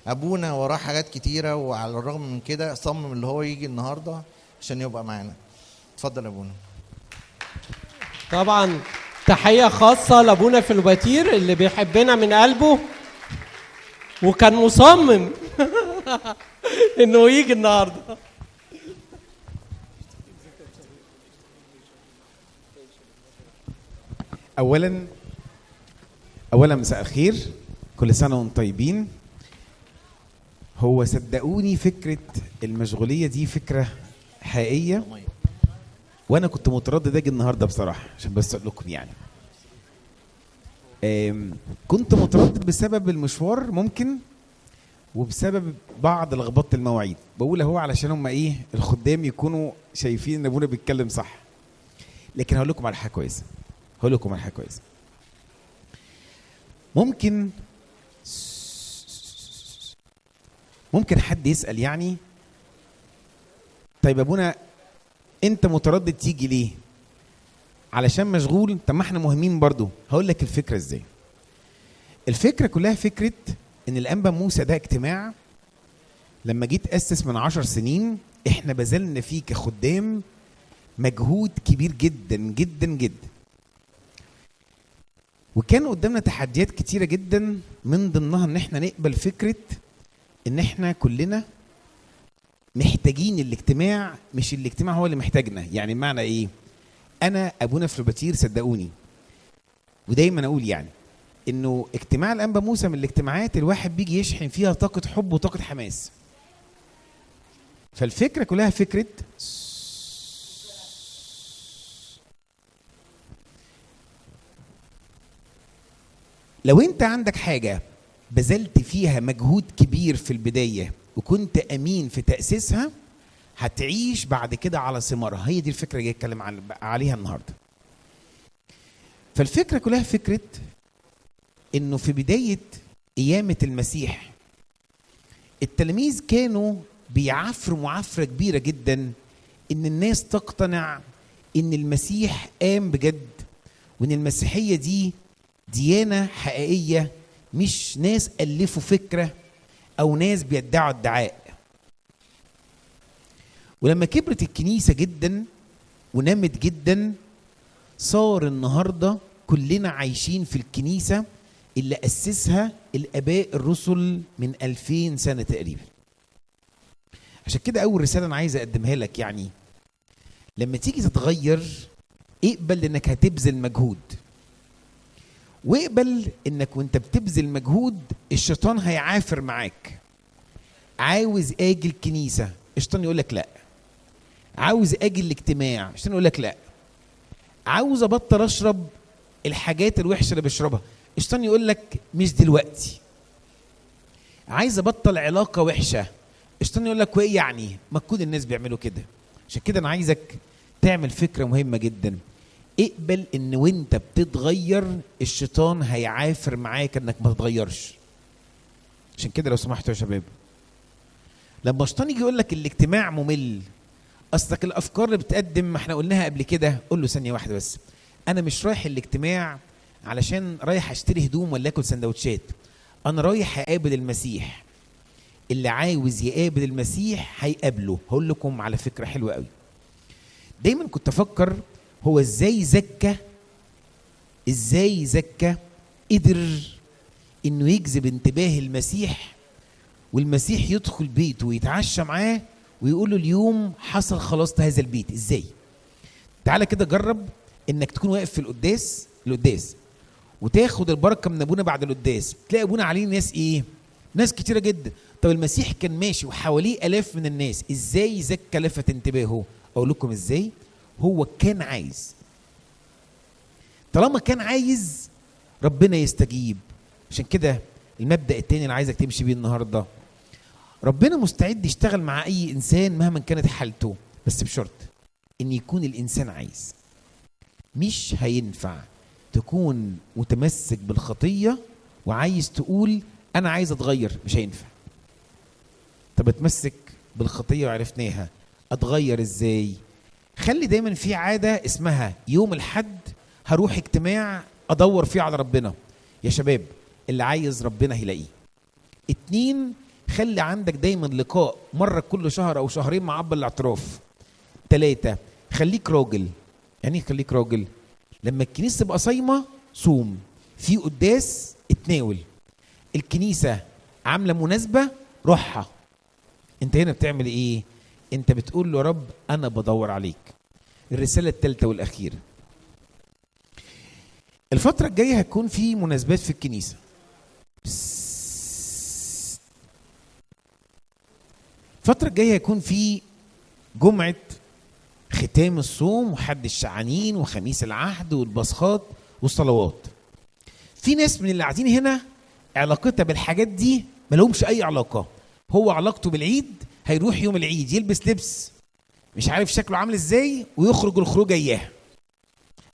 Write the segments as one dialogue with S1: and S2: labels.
S1: ابونا وراه حاجات كتيره، وعلى الرغم من كده صمم اللي هو يجي النهارده عشان يبقى معانا. اتفضل يا ابونا.
S2: طبعا تحية خاصة لأبونا فلوباتير اللي بيحبنا من قلبه وكان مصمم إنه يجي النهارده.
S3: اولا مساء الخير، كل سنه وانتم طيبين. هو صدقوني فكره المشغوليه دي فكره حقيقيه، وانا كنت متردد اجي النهارده بصراحه، عشان بس اقول لكم يعني كنت متردد بسبب المشوار ممكن، وبسبب بعض لخبطه المواعيد. بقول اهو علشان هم ايه الخدام يكونوا شايفين ان ابونا بيتكلم صح. لكن هقول لكم على حاجه كويسه، ممكن حد يسأل يعني طيب ابونا انت متردد تيجي ليه؟ علشان مشغول؟ طب ما احنا مهمين برضو. هقول لك الفكرة ازاي. الفكرة كلها فكرة ان الانبا موسى ده اجتماع لما جيت اسس من 10 سنين احنا بذلنا فيه كخدام مجهود كبير جدا جدا جدا، وكان قدامنا تحديات كتيرة جدا، من ضمنها ان احنا نقبل فكرة ان احنا كلنا محتاجين الاجتماع، مش الاجتماع هو اللي محتاجنا. يعني معنى ايه؟ انا ابونا فلوباتير صدقوني ودايما اقول يعني انه اجتماع الانبا موسى من الاجتماعات الواحد بيجي يشحن فيها طاقة حب وطاقة حماس. فالفكرة كلها فكرة لو انت عندك حاجة بذلت فيها مجهود كبير في البداية وكنت امين في تأسيسها، هتعيش بعد كده على ثمارها. هي دي الفكرة اللي اتكلم عليها النهاردة. فالفكرة كلها فكرة انه في بداية قيامة المسيح التلاميذ كانوا بيعافروا معافرة كبيرة جدا ان الناس تقتنع ان المسيح قام بجد، وان المسيحية دي ديانة حقيقية، مش ناس ألفوا فكرة أو ناس بيدعوا ادعاء. ولما كبرت الكنيسة جدا ونمت جدا، صار النهاردة كلنا عايشين في الكنيسة اللي أسسها الآباء الرسل من 2000 سنة تقريبا. عشان كده أول رسالة أنا عايز أقدمها لك، يعني لما تيجي تتغير اقبل إنك هتبذل مجهود، واقبل إنك وانت بتبذل مجهود الشيطان هيعافر معاك. عاوز اجي الكنيسة، الشيطان يقول لك لا. عاوز اجي الاجتماع، الشيطان يقول لك لا. عاوز ابطل اشرب الحاجات الوحشة اللي بشربها، الشيطان يقول لك مش دلوقتي. عايز ابطل علاقة وحشة، الشيطان يقول لك وايه يعني، ما كل الناس بيعملوا كده. عشان كده انا عايزك تعمل فكرة مهمة جدا. اقبل ان وانت بتتغير الشيطان هيعافر معاك انك ما تتغيرش. عشان كده لو سمحتوا يا شباب، لما الشيطان يجي يقول لك الاجتماع ممل، اصلك الافكار اللي بتقدم ما احنا قلناها قبل كده، قول له ثانيه واحده بس، انا مش رايح الاجتماع علشان رايح اشتري هدوم ولا اكل سندوتشات، انا رايح اقابل المسيح. اللي عاوز يقابل المسيح هيقابله. هقول لكم على فكره حلوه قوي. دايما كنت افكر هو ازاي زكى قدر انه يجذب انتباه المسيح، والمسيح يدخل بيته ويتعشى معاه ويقول له اليوم حصل خلاص هذا البيت. ازاي؟ تعالى كده جرب انك تكون واقف في القداس وتاخد البركه من ابونا بعد القداس، تلاقي ابونا عليه ناس ايه؟ ناس كتيره جدا. طب المسيح كان ماشي وحواليه الاف من الناس، ازاي زكى لفت انتباهه؟ اقول لكم ازاي. هو كان عايز، طالما كان عايز ربنا يستجيب. عشان كده المبدأ التاني اللي عايزك تمشي بيه النهارده، ربنا مستعد يشتغل مع اي انسان مهما كانت حالته، بس بشرط ان يكون الانسان عايز. مش هينفع تكون متمسك بالخطية وعايز تقول انا عايز اتغير، مش هينفع. طب اتمسك بالخطية وعرفناها، اتغير ازاي؟ خلي دايما في عادة اسمها يوم الحد هروح اجتماع ادور فيه على ربنا. يا شباب اللي عايز ربنا هيلاقيه. 2، خلي عندك دايما لقاء مرة كل شهر أو شهرين مع أب الاعتراف. 3 خليك راجل. يعني ايه خليك راجل؟ لما الكنيسة تبقى صايمة صوم، في قداس اتناول، الكنيسة عاملة مناسبة روحها. انت هنا بتعمل ايه؟ انت بتقول له يا رب انا بدور عليك. الرسالة الثالثة والأخيرة، الفترة الجاية هتكون في مناسبات في الكنيسة. الفترة الجاية هيكون في جمعة ختام الصوم وحد الشعانين وخميس العهد والبصخات والصلوات. في ناس من اللي قاعدين هنا علاقتها بالحاجات دي ملهمش أي علاقة. هو علاقته بالعيد هيروح يوم العيد يلبس لبس مش عارف شكله عامل ازاي ويخرج الخروجة اياها.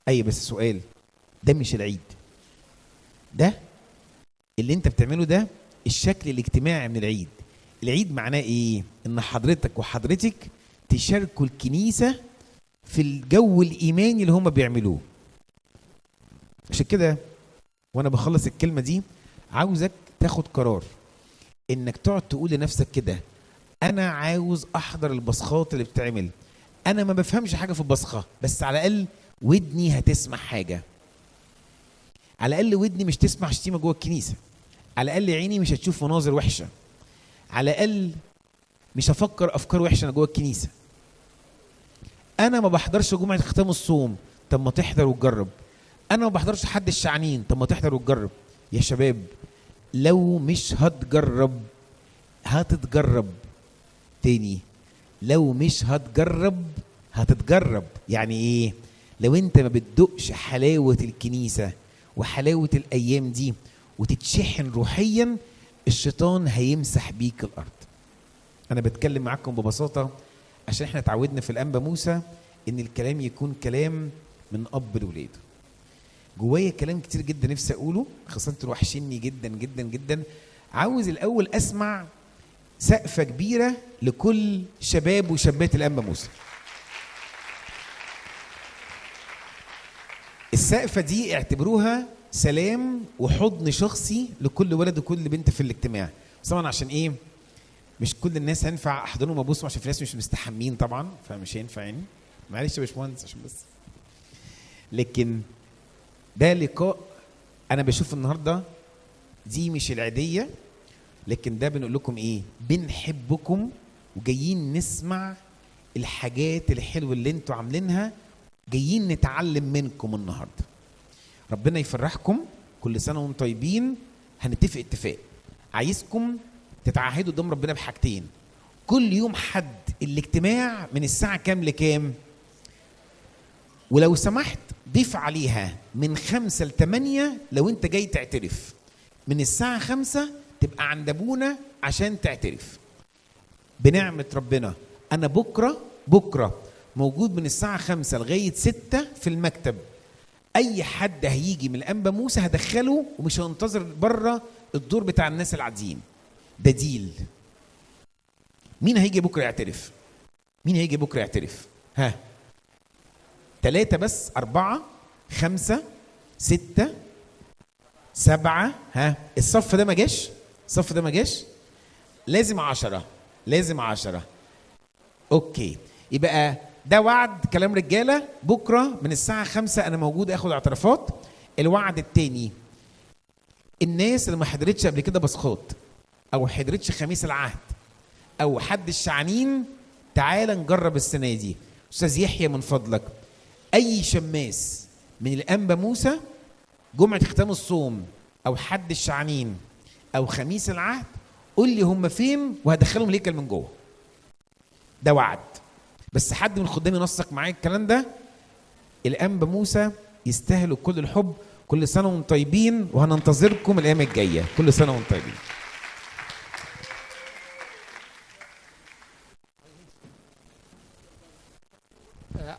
S3: أي بس سؤال، ده مش العيد. ده اللي انت بتعمله ده الشكل الاجتماعي من العيد. العيد معناه ايه؟ ان حضرتك وحضرتك تشاركوا الكنيسة في الجو الإيماني اللي هم بيعملوه. عشان كده وانا بخلص الكلمة دي عاوزك تاخد قرار انك تقعد تقول لنفسك كده، انا عاوز احضر البصخات اللي بتعمل. انا ما بفهمش حاجة في البصخة، بس على الاقل ودني هتسمع حاجة. على الاقل ودني مش تسمع شتيمة جوه الكنيسة. على الاقل عيني مش هتشوف مناظر وحشة. على الاقل مش هفكر افكار وحشة جوه الكنيسة. انا ما بحضرش جمعة ختام الصوم، طب ما تحضر وتجرب. انا ما بحضرش حد الشعانين، طب ما تحضر وتجرب. يا شباب لو مش هتجرب هتتجرب تاني. لو مش هتجرب هتتجرب. يعني ايه؟ لو انت ما بتدقش حلاوة الكنيسة وحلاوة الايام دي وتتشحن روحيا، الشيطان هيمسح بيك الارض. انا بتكلم معاكم ببساطة عشان احنا اتعودنا في الانبا موسى ان الكلام يكون كلام من اب لولاده. جوايا كلام كتير جدا نفسي اقوله، خاصة انتوا وحشيني جدا جدا جدا. عاوز الاول اسمع سقفة كبيرة لكل شباب وشابات الانبا موسى. السقفة دي اعتبروها سلام وحضن شخصي لكل ولد وكل بنت في الاجتماع. طبعا عشان ايه؟ مش كل الناس هينفع احضنهم وابوسهم عشان في ناس مش مستحمين طبعا، فمش هينفع يعني. معلش يا باشمهندس عشان بس. لكن ده لقاء انا بشوف النهارده دي مش العاديه، لكن ده بنقول لكم ايه؟ بنحبكم وجايين نسمع الحاجات الحلوه اللي انتوا عاملينها، جايين نتعلم منكم النهارده. ربنا يفرحكم، كل سنه وانتم طيبين. هنتفق اتفاق، عايزكم تتعهدوا قدام ربنا بحاجتين. كل يوم حد الاجتماع من الساعه كام لكام؟ ولو سمحت ضيف عليها من 5 ل8 لو انت جاي تعترف. من الساعة 5 تبقى عند ابونا عشان تعترف. بنعمة ربنا انا بكرة موجود من الساعة 5 لغاية 6 في المكتب. اي حد هيجي من الانبا موسى هدخله ومش هننتظر بره الدور بتاع الناس العاديين. ده ديل. مين هيجي بكرة يعترف؟ مين هيجي بكرة يعترف؟ ها 3 بس، 4 5 6 7. ها الصف ده ما جاش؟ الصف ده ما جاش؟ لازم 10. لازم 10. اوكي، يبقى ده وعد كلام رجاله. بكره من الساعه 5 انا موجود اخد اعترافات. الوعد التاني، الناس اللي ما حضرتش قبل كده بصخات او حضرتش خميس العهد او حد الشعانين، تعال نجرب السنه دي. استاذ يحيى من فضلك اي شماس من الانبا موسى جمعه ختام الصوم او حد الشعانين او خميس العهد قول لي هم فين وهدخلهم الهيكل من جوه. ده وعد. بس حد من الخدام ينسق معايا الكلام ده. الانبا موسى يستاهلوا كل الحب. كل سنه وانتم طيبين وهننتظركم الايام الجايه. كل سنه وانتم طيبين.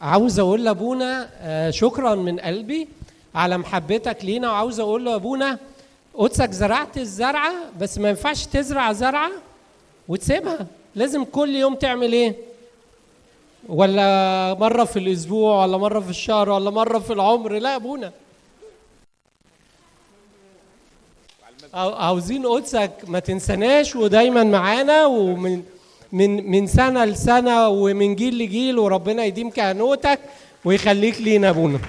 S2: عاوز اقول لابونا شكرا من قلبي على محبتك لينا. وعاوز اقول له يا ابونا قدسك زرعت الزرعه، بس ما ينفعش تزرع زرعه وتسيبها. لازم كل يوم تعمل ايه؟ ولا مره في الاسبوع ولا مره في الشهر ولا مره في العمر؟ لا يا ابونا، عاوزين قدسك ما تنسناش ودايما معانا، ومن من سنه لسنه ومن جيل لجيل، وربنا يديم كهنوتك ويخليك لينا ابونا.